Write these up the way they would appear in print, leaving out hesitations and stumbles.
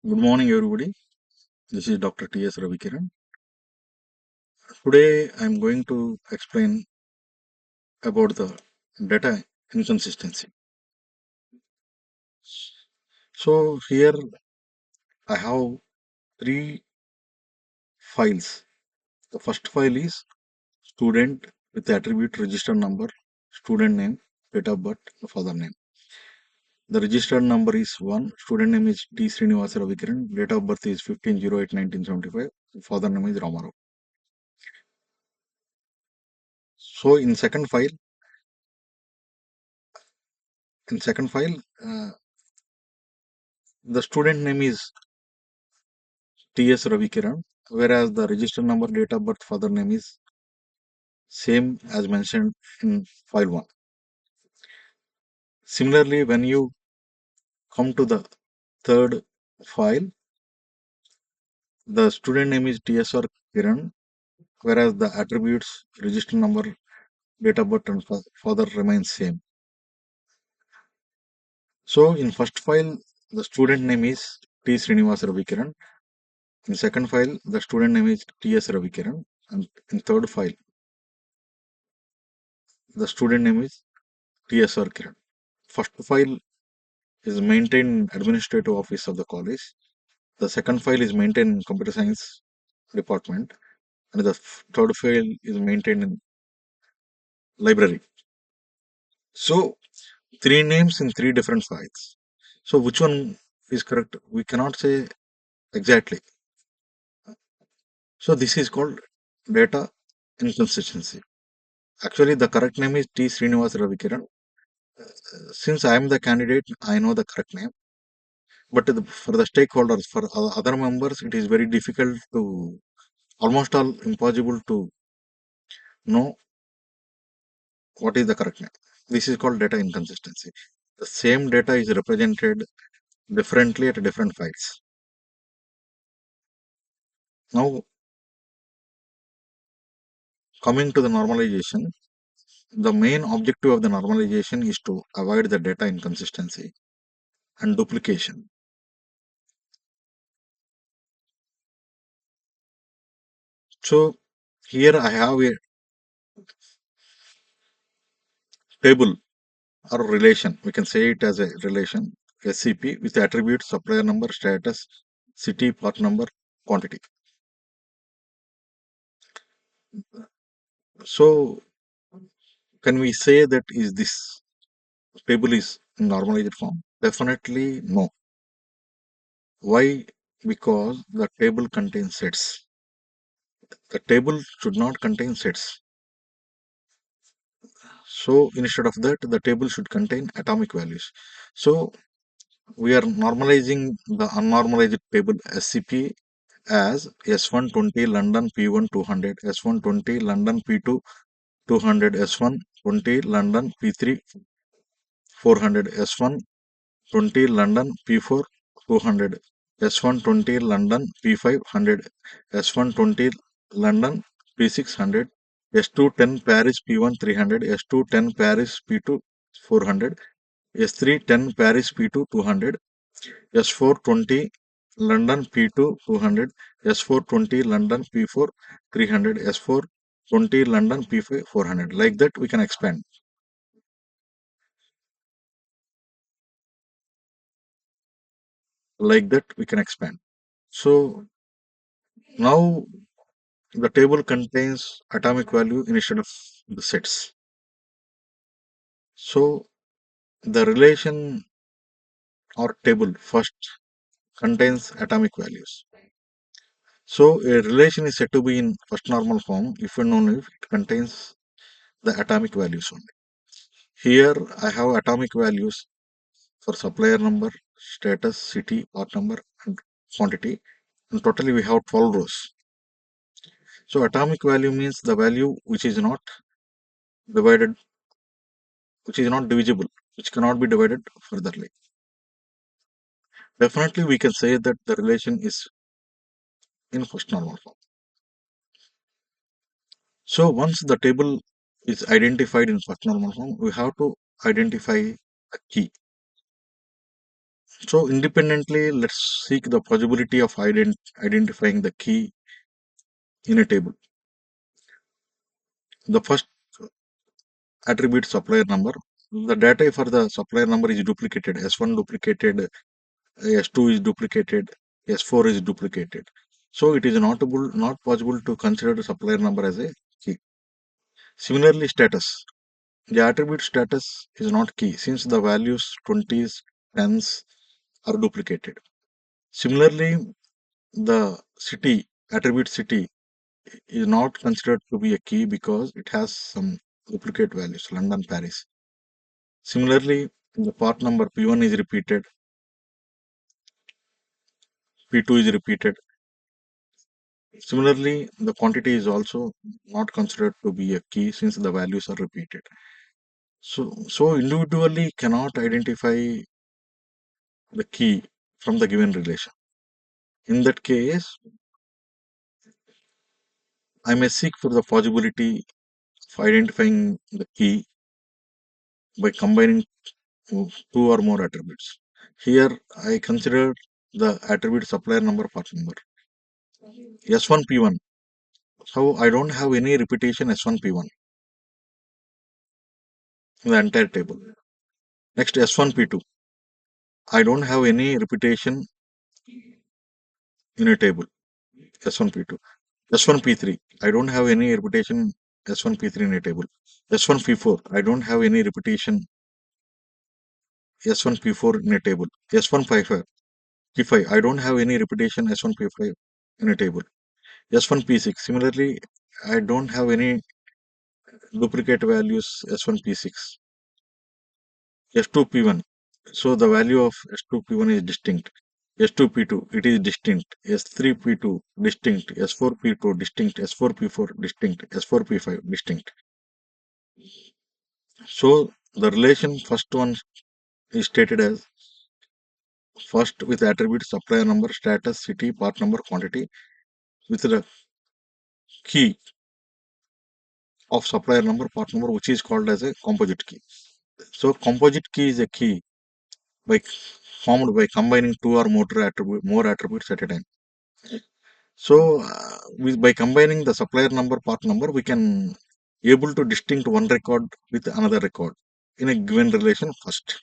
Good morning, everybody. This is Dr. T.S.RAVI Kiran. Today, I'm going to explain about the data inconsistency. So, here I have three files. The first file is student with the attribute register number, student name, date of birth, father name. The registered number is 1, student name is T. Srinivasa Kiran, date of birth is 15/08/1975, father name is Ramarao. So, in second file, the student name is T.S. Ravi Kiran, whereas the register number, date of birth, father name is same as mentioned in file 1. Similarly, when you come to the third file, the student name is T.S.R. Kiran, whereas the attributes, register number, date of birth, and father remains same. So in first file, the student name is T. Srinivasa Ravi Kiran. In second file, the student name is T.S. Ravi Kiran. And in third file, the student name is T.S.R. Kiran. First file is maintained in administrative office of the college. The second file is maintained in computer science department, and the third file is maintained in library. So three names in three different files. So which one is correct? We cannot say exactly. So this is called data inconsistency. Actually, the correct name is T. Srinivas Ravi Kiran. Since I am the candidate, I know the correct name. But for the stakeholders, for other members, it is very difficult to, almost all impossible to know what is the correct name. This is called data inconsistency. The same data is represented differently at different files. Now, coming to the normalization, the main objective of the normalization is to avoid the data inconsistency and duplication. So, here I have a table or relation. We can say it as a relation SCP with the attribute supplier number, status, city, part number, quantity. So, can we say that is this table is in normalized form? Definitely no. Why? Because the table contains sets. The table should not contain sets. So instead of that, the table should contain atomic values. So we are normalizing the unnormalized table SCP as S120 London P1 200, S120 London P2 200, S120 London P3 400, S120 London P4 200, S120 London P5 100, S120 London P6 100, S210 Paris P1 300, S210 Paris P2 400, S310 Paris P2 200, S420 London P2 200, S420 London P4 300, S420 London P5 400. Like that, we can expand. Like that, we can expand. So now the table contains atomic value instead of the sets. So the relation or table first contains atomic values. So a relation is said to be in first normal form if and only if it contains the atomic values only. Here I have atomic values for supplier number, status, city, part number, and quantity. And totally we have 12 rows. So atomic value means the value which is not divided, which is not divisible, which cannot be divided furtherly. Definitely we can say that the relation is in first normal form. So once the table is identified in first normal form, we have to identify a key. So independently, let's seek the possibility of identifying the key in a table. The first attribute supplier number. The data for the supplier number is duplicated. S1 duplicated, S2 is duplicated, S4 is duplicated. So it is not possible to consider the supplier number as a key. Similarly, status. The attribute status is not key since the values 20s, 10s are duplicated. Similarly, the city, attribute city, is not considered to be a key because it has some duplicate values, London, Paris. Similarly, the part number P1 is repeated, P2 is repeated. Similarly, the quantity is also not considered to be a key since the values are repeated. So individually cannot identify the key from the given relation. In that case, I may seek for the possibility of identifying the key by combining two or more attributes. Here, I consider the attribute supplier number, part number. S1 P1. So I don't have any repetition S1 P1 in the entire table. Next, S1 P2. I don't have any repetition in a table. S1 P2. S1 P3. I don't have any repetition S1 P3 in a table. S1 P4. I don't have any repetition S1 P4 in a table. S1 P5. P5. I don't have any repetition S1 P5 in a table. S1 P6. Similarly, I don't have any duplicate values S1 P6. S2 P1. So the value of S2 P1 is distinct. S2 P2, it is distinct. S3 P2, distinct. S4 P2, distinct. S4 P4, distinct. S4 P5, distinct. So the relation first one is stated as first with attribute supplier number, status, city, part number, quantity with the key of supplier number, part number, which is called as a composite key. So composite key is a key by formed by combining two or more attributes at a time. So by combining the supplier number, part number, we can able to distinct one record with another record in a given relation first.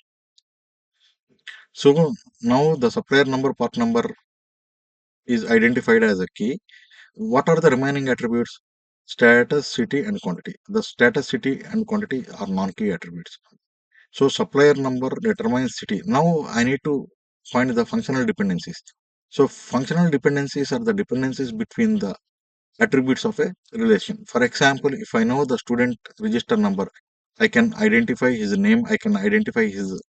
So now the supplier number, part number is identified as a key. What are the remaining attributes? Status, city, and quantity. The status, city, and quantity are non-key attributes. So supplier number determines city. Now I need to find the functional dependencies. So functional dependencies are the dependencies between the attributes of a relation. For example, if I know the student register number, I can identify his name, I can identify his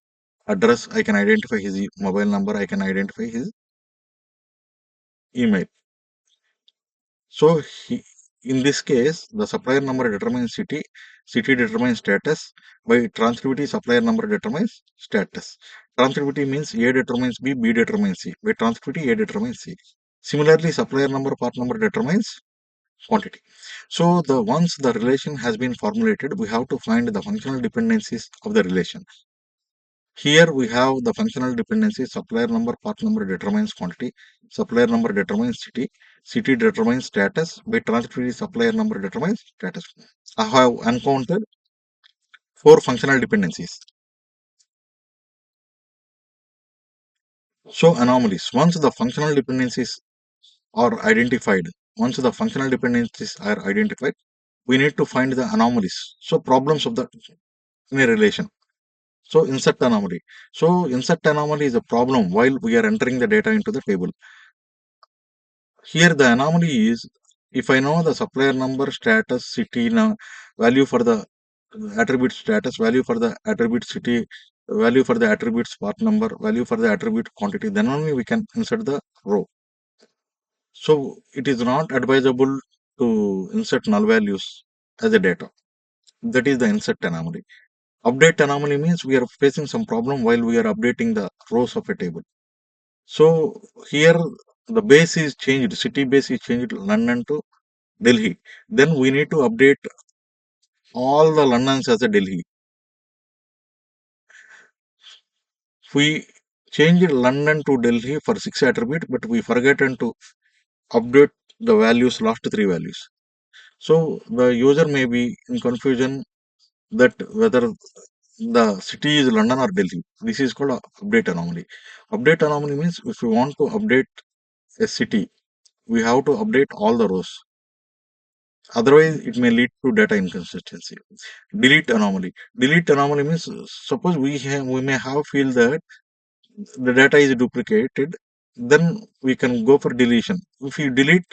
address, I can identify his mobile number, I can identify his email. So in this case, the supplier number determines city, city determines status. By transitivity, supplier number determines status. Transitivity means A determines B, B determines C. By transitivity, A determines C. Similarly, supplier number, part number determines quantity. So the once the relation has been formulated, we have to find the functional dependencies of the relation. Here we have the functional dependencies. Supplier number, part number determines quantity. Supplier number determines city. City determines status. By transitivity, supplier number determines status. I have encountered four functional dependencies. So anomalies. Once the functional dependencies are identified, once the functional dependencies are identified, we need to find the anomalies. So problems of the in a relation. So insert anomaly. So insert anomaly is a problem while we are entering the data into the table. Here the anomaly is if I know the supplier number, status, city, value for the attribute status, value for the attribute city, value for the attributes part number, value for the attribute quantity, then only we can insert the row. So it is not advisable to insert null values as a data. That is the insert anomaly. Update anomaly means we are facing some problem while we are updating the rows of a table. So here the base is changed, city base is changed London to Delhi. Then we need to update all the Londons as a Delhi. We changed London to Delhi for 6 attribute, but we forgotten to update the values, last 3 values. So the user may be in confusion that whether the city is London or Delhi. This is called a update anomaly. Update anomaly means if we want to update a city, we have to update all the rows. Otherwise, it may lead to data inconsistency. Delete anomaly. Delete anomaly means suppose we may have feel that the data is duplicated, then we can go for deletion. If you delete,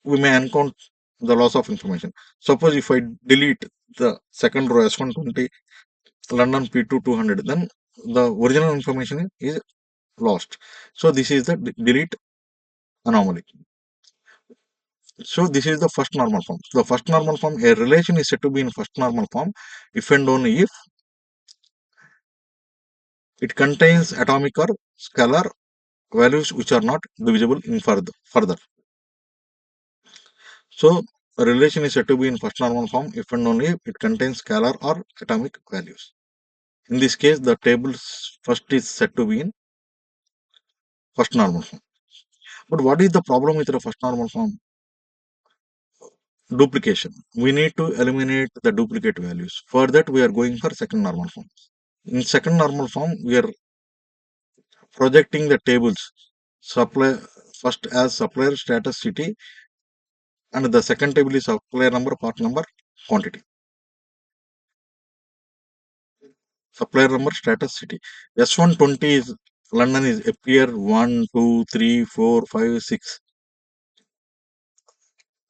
we may encounter the loss of information. Suppose if I delete the second row S120 London P2 200, then the original information is lost. So this is the delete anomaly. So this is the first normal form. The first normal form, a relation is said to be in first normal form if and only if it contains atomic or scalar values which are not divisible in further. So a relation is said to be in first normal form if and only if it contains scalar or atomic values. In this case, the table first is said to be in first normal form. But what is the problem with the first normal form? Duplication. We need to eliminate the duplicate values. For that, we are going for second normal form. In second normal form, we are projecting the tables supply first as supplier status city, and the second table is supplier number, part number, quantity. Supplier number, status city. S120 is London is appear 1, 2, 3, 4, 5, 6.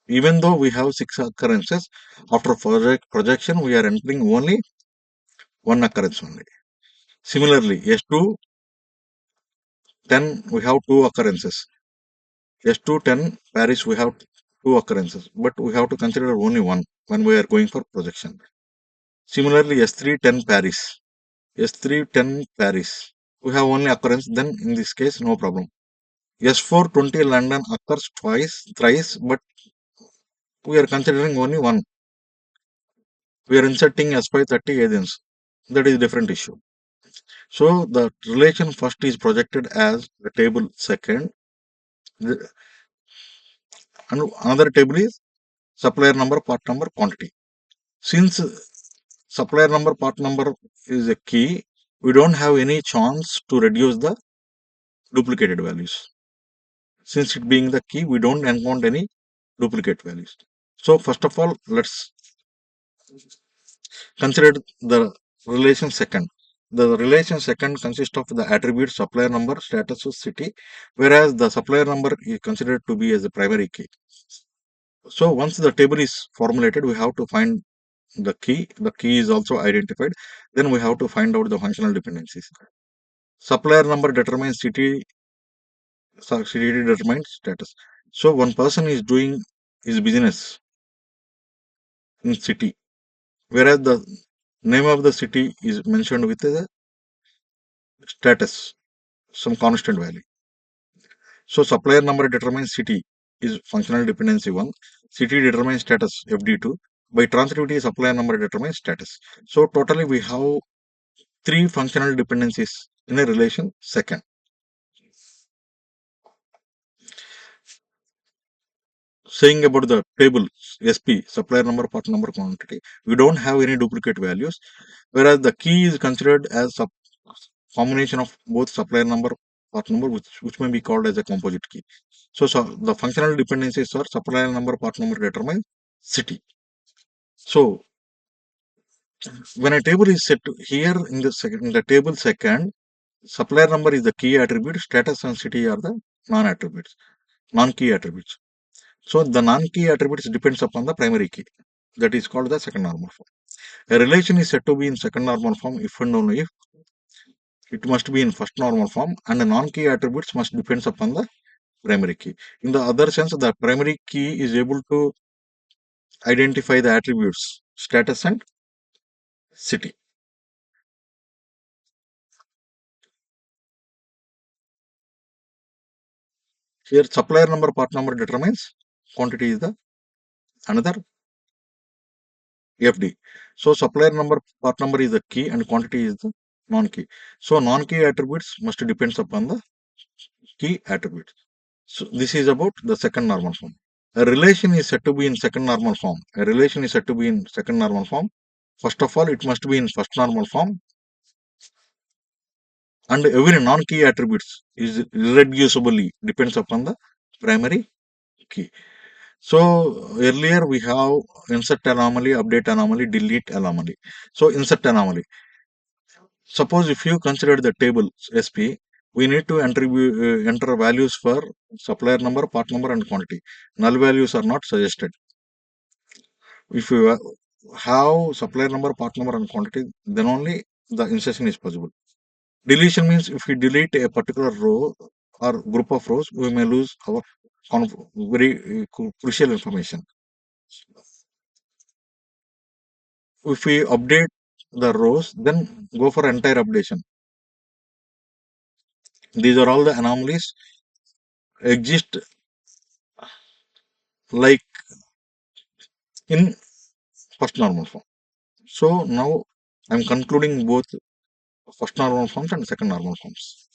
Even though we have 6 occurrences, after projection, we are entering only one occurrence only. Similarly, S2, 10, we have 2 occurrences. S2, 10, Paris, we have 2 occurrences, but we have to consider only one when we are going for projection. Similarly, S3, 10, Paris. S3, 10, Paris. We have only occurrence, then in this case, no problem. S4, 20, London occurs thrice, but we are considering only one. We are inserting S5, 30 agents. That is a different issue. So the relation first is projected as the table second, and another table is supplier number, part number, quantity. Since supplier number, part number is a key, we don't have any chance to reduce the duplicated values. Since it being the key, we don't encounter any duplicate values. So first of all, let's consider the relation second. The relation second consists of the attribute supplier number, status of city, whereas the supplier number is considered to be as the primary key. So once the table is formulated, we have to find the key. The key is also identified. Then we have to find out the functional dependencies. Supplier number determines city, city determines status. So one person is doing his business in city, whereas the name of the city is mentioned with the status, some constant value. So supplier number determines city is functional dependency 1. City determines status FD2. By transitivity, supplier number determines status. So totally we have 3 functional dependencies in a relation second. Saying about the table SP, supplier number, part number, quantity, we don't have any duplicate values, whereas the key is considered as a combination of both supplier number, part number, which may be called as a composite key. So the functional dependencies are supplier number, part number determine city. So when a table is set here in the table second, supplier number is the key attribute, status and city are the non-attributes, non-key attributes. So the non-key attributes depends upon the primary key. That is called the second normal form. A relation is said to be in second normal form if and only if it must be in first normal form, and the non-key attributes must depends upon the primary key. In the other sense, the primary key is able to identify the attributes status and city. Here supplier number, part number determines quantity is the another FD. So supplier number, part number is the key and quantity is the non-key. So non-key attributes must depends upon the key attributes. So this is about the second normal form. A relation is said to be in second normal form. A relation is said to be in second normal form. First of all, it must be in first normal form, and every non-key attributes is irreducibly depends upon the primary key. So earlier we have insert anomaly, update anomaly, delete anomaly. So insert anomaly. Suppose if you consider the table SP, we need to enter values for supplier number, part number, and quantity. Null values are not suggested. If you have supplier number, part number, and quantity, then only the insertion is possible. Deletion means if we delete a particular row or group of rows, we may lose our very crucial information. If we update the rows, then go for entire updation. These are all the anomalies exist like in first normal form. So now I'm concluding both first normal forms and second normal forms.